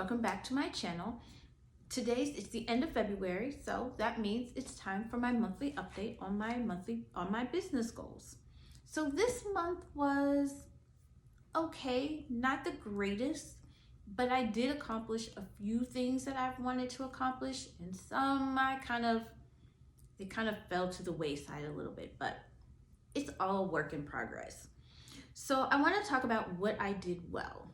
welcome back to my channel. It's the end of February, so that means it's time for my monthly update on my business goals. So this month was okay, not the greatest, but I did accomplish a few things that I've wanted to accomplish, and some they kind of fell to the wayside a little bit, but it's all work in progress. So I want to talk about what I did well.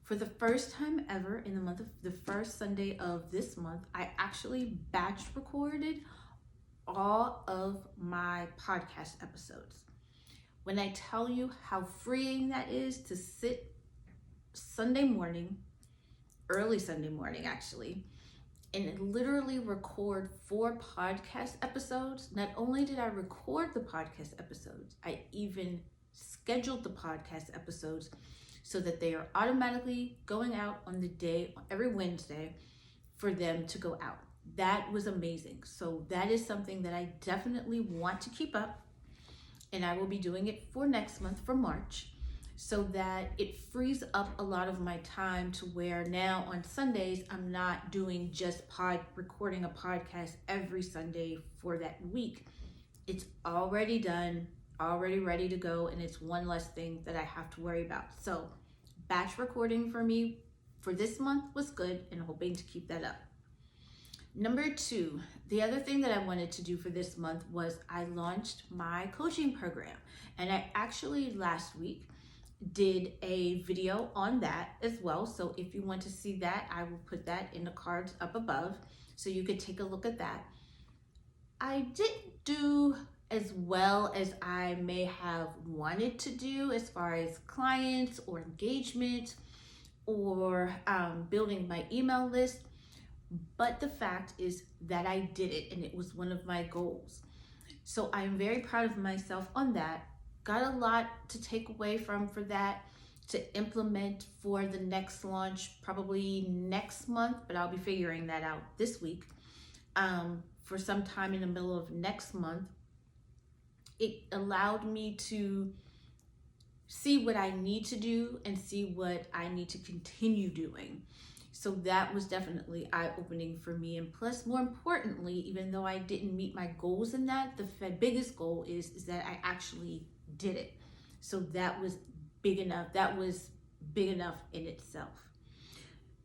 For the first time ever in the first Sunday of this month, I actually batch recorded all of my podcast episodes. When I tell you how freeing that is to sit Sunday morning, early Sunday morning actually, and literally record 4 podcast episodes. Not only did I record the podcast episodes, I even scheduled the podcast episodes so that they are automatically going out on the day, every Wednesday, for them to go out. That was amazing. So that is something that I definitely want to keep up, and I will be doing it for next month, for March, so that it frees up a lot of my time to where now on Sundays, I'm not doing just recording a podcast every Sunday for that week. It's already done, already ready to go, and it's one less thing that I have to worry about. So batch recording for me for this month was good, and hoping to keep that up. Number 2, the other thing that I wanted to do for this month was I launched my coaching program, and I actually last week did a video on that as well. So if you want to see that, I will put that in the cards up above so you could take a look at that. I didn't do as well as I may have wanted to do as far as clients or engagement or building my email list, but the fact is that I did it, and it was one of my goals. So I'm very proud of myself on that. Got a lot to take away for that, to implement for the next launch, probably next month, but I'll be figuring that out this week. For some time in the middle of next month, it allowed me to see what I need to do and see what I need to continue doing. So that was definitely eye-opening for me. And plus, more importantly, even though I didn't meet my goals in that, the biggest goal is that I actually did it. So that was big enough. That was big enough in itself.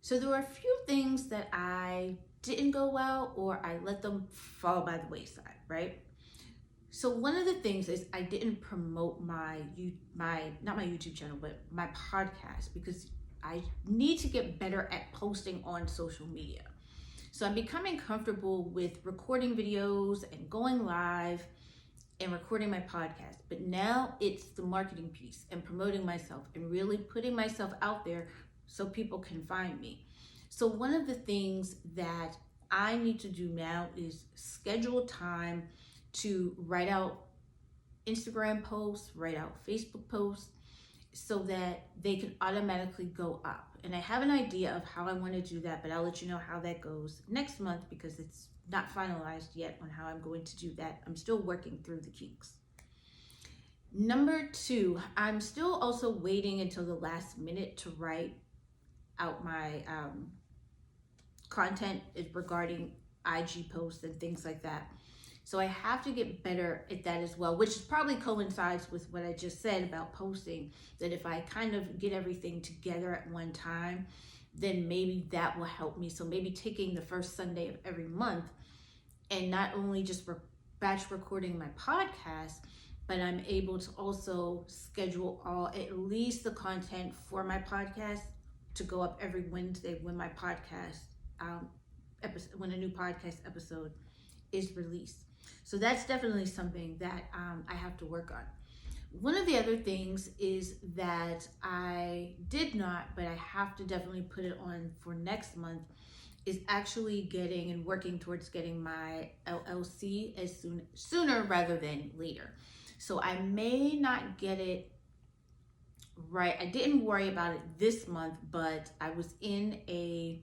So there were a few things that I didn't go well, or I let them fall by the wayside, right? So one of the things is I didn't promote not my YouTube channel, but my podcast, because I need to get better at posting on social media. So I'm becoming comfortable with recording videos and going live and recording my podcast. But now it's the marketing piece and promoting myself and really putting myself out there so people can find me. So one of the things that I need to do now is schedule time to write out Instagram posts, write out Facebook posts, so that they can automatically go up. And I have an idea of how I want to do that, but I'll let you know how that goes next month, because it's not finalized yet on how I'm going to do that. I'm still working through the kinks. Number 2, I'm still also waiting until the last minute to write out my content regarding IG posts and things like that. So I have to get better at that as well, which probably coincides with what I just said about posting, that if I kind of get everything together at one time, then maybe that will help me. So maybe taking the first Sunday of every month and not only just batch recording my podcast, but I'm able to also schedule at least the content for my podcast to go up every Wednesday when my podcast when a new podcast episode is released. So that's definitely something that I have to work on. One of the other things is that I did not, but I have to definitely put it on for next month, is actually getting and working towards getting my LLC sooner rather than later. So I may not get it right. I didn't worry about it this month, but I was on a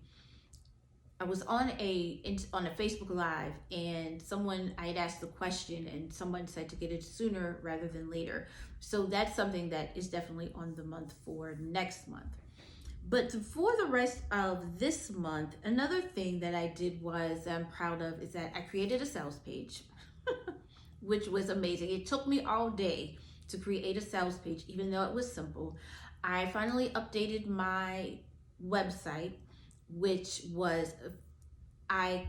Facebook Live, and I had asked the question, and someone said to get it sooner rather than later. So that's something that is definitely on the month for next month. But for the rest of this month, another thing that I did was I'm proud of is that I created a sales page, which was amazing. It took me all day to create a sales page, even though it was simple. I finally updated my website, which was, I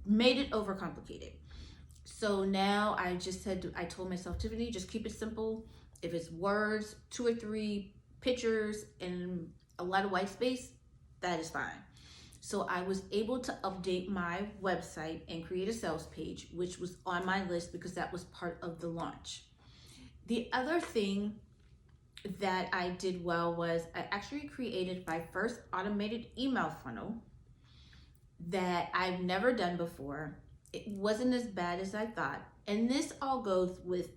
made it overcomplicated. So now I told myself, Tiffany, just keep it simple. If it's words, 2 or 3 pictures, and a lot of white space, that is fine. So I was able to update my website and create a sales page, which was on my list because that was part of the launch. The other thing that I did well was I actually created my first automated email funnel that I've never done before. It wasn't as bad as I thought. And this all goes with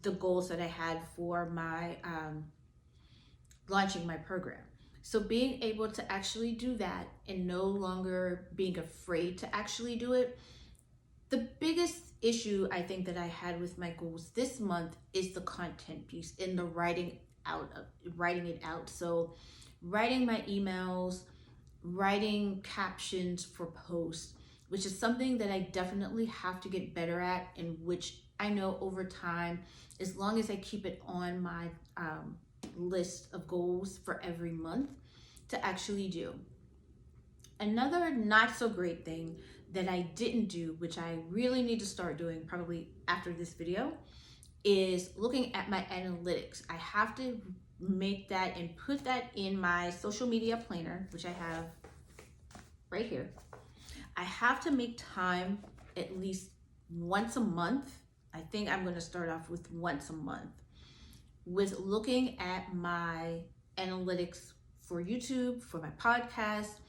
the goals that I had for my launching my program. So being able to actually do that and no longer being afraid to actually do it. The biggest issue I think that I had with my goals this month is the content piece and the writing it out. So writing my emails, writing captions for posts, which is something that I definitely have to get better at, and which I know over time, as long as I keep it on my list of goals for every month to actually do. Another not so great thing that I didn't do, which I really need to start doing probably after this video, is looking at my analytics. I have to make that and put that in my social media planner, which I have right here. I have to make time at least once a month. I think I'm going to start off with once a month with looking at my analytics for YouTube, for my podcast,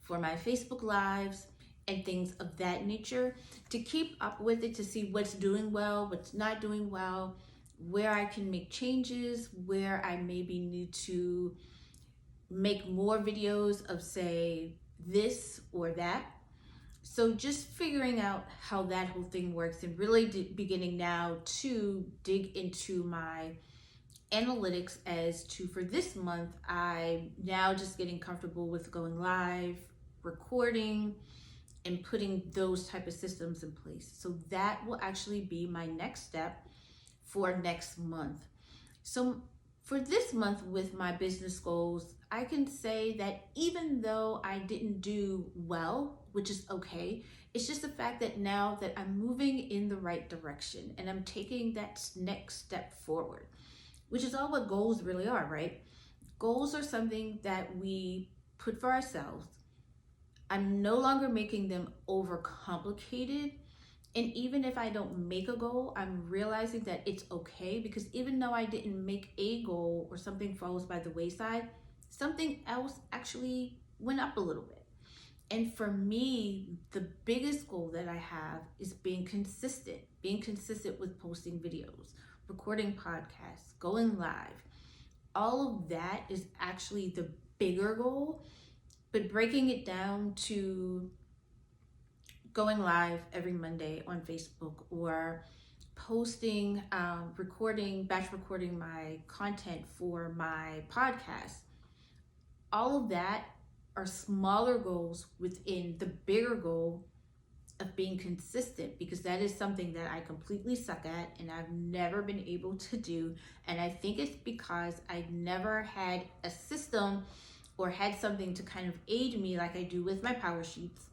for my Facebook Lives, and things of that nature, to keep up with it, to see what's doing well, what's not doing well, where I can make changes, where I maybe need to make more videos of, say, this or that. So just figuring out how that whole thing works, and really beginning now to dig into my analytics as to, for this month, I'm now just getting comfortable with going live, recording, and putting those type of systems in place. So that will actually be my next step for next month. So for this month with my business goals, I can say that even though I didn't do well, which is okay, it's just the fact that now that I'm moving in the right direction and I'm taking that next step forward, which is all what goals really are, right? Goals are something that we put for ourselves. I'm no longer making them overcomplicated. And even if I don't make a goal, I'm realizing that it's okay, because even though I didn't make a goal or something falls by the wayside, something else actually went up a little bit. And for me, the biggest goal that I have is being consistent with posting videos, recording podcasts, going live. All of that is actually the bigger goal, but breaking it down to going live every Monday on Facebook, or posting, batch recording my content for my podcast. All of that are smaller goals within the bigger goal of being consistent, because that is something that I completely suck at and I've never been able to do. And I think it's because I've never had a system or had something to kind of aid me like I do with my power sheets,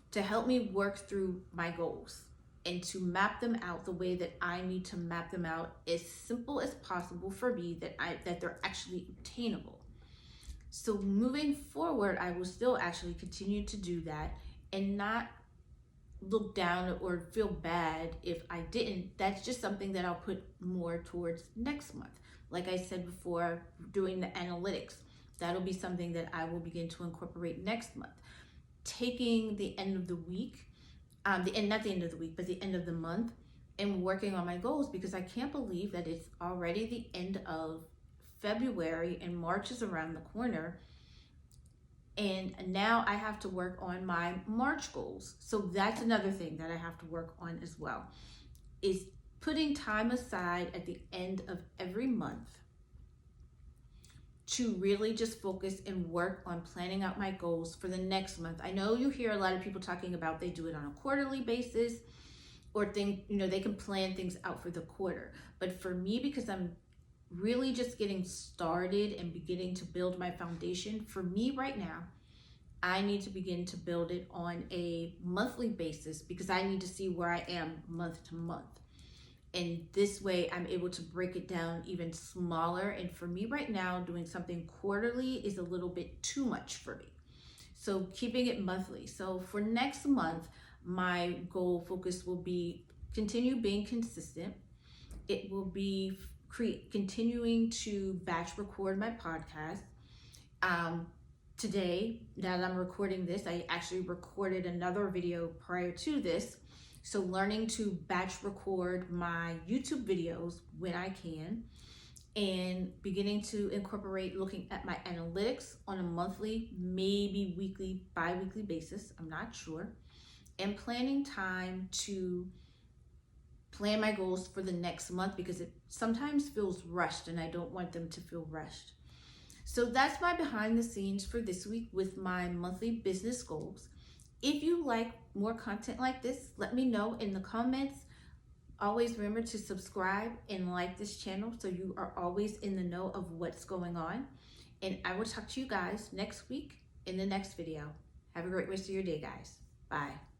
to help me work through my goals and to map them out the way that I need to map them out, as simple as possible for me, that they're actually obtainable. So moving forward, I will still actually continue to do that and not look down or feel bad if I didn't. That's just something that I'll put more towards next month. Like I said before, doing the analytics, that'll be something that I will begin to incorporate next month. Taking the end of the week, not the end of the week, but the end of the month, and working on my goals, because I can't believe that it's already the end of February and March is around the corner. And now I have to work on my March goals. So that's another thing that I have to work on as well, is putting time aside at the end of every month to really just focus and work on planning out my goals for the next month. I know you hear a lot of people talking about they do it on a quarterly basis, or they can plan things out for the quarter. But for me, because I'm really just getting started and beginning to build my foundation, for me right now, I need to begin to build it on a monthly basis, because I need to see where I am month to month. And this way I'm able to break it down even smaller. And for me right now, doing something quarterly is a little bit too much for me. So keeping it monthly. So for next month, my goal focus will be continue being consistent. It will be continuing to batch record my podcast. Today, now that I'm recording this, I actually recorded another video prior to this. So learning to batch record my YouTube videos when I can, and beginning to incorporate looking at my analytics on a monthly, maybe weekly, bi-weekly basis, I'm not sure, and planning time to plan my goals for the next month, because it sometimes feels rushed and I don't want them to feel rushed. So that's my behind the scenes for this week with my monthly business goals. If you like more content like this, let me know in the comments. Always remember to subscribe and like this channel so you are always in the know of what's going on. And I will talk to you guys next week in the next video. Have a great rest of your day, guys. Bye.